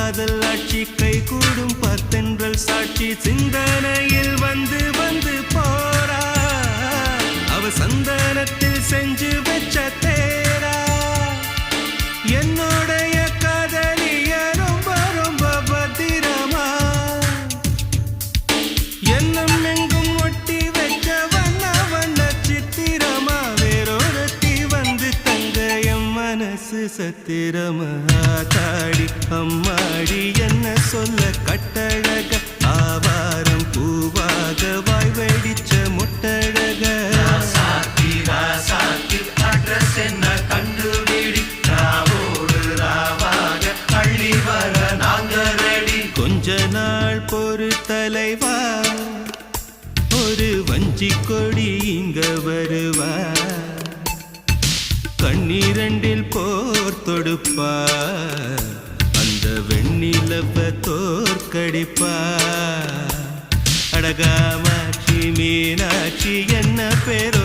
காதல் ஆட்சி கை கூடும் பத்தென்றல் சாட்சி சிந்தனையில் வந்து வந்து போறா அவ சந்தனத்தில் செஞ்சு வச்ச தேரா என்னுடைய காதலிய ரொம்ப ரொம்ப பத்திரமா என்னும் எங்கும் ஒட்டி வச்ச வண்ண வண்ண சித்திரமா வேறொருத்தி வந்து தங்க என் மனசு சத்திரமா தாடி அம்மாடி என்ன சொல்ல கட்டழக ஆவாரம் பூவாக வாய் வெடிச்ச முட்டழக அட்ரஸ் என்ன கண்டுபிடி ராவோடு ராவாக அள்ளி வர நாங்க ரெடி கொஞ்ச நாள் பொறு தலைவா ஒரு வஞ்சி கொடி இங்க வருவா கண்ணீரண்டில் போர் தொடுப்பா அந்த வெண்ணிலவ தோற்கடிப்பா அடகாமாட்சி மீனாட்சி என்ன பேர்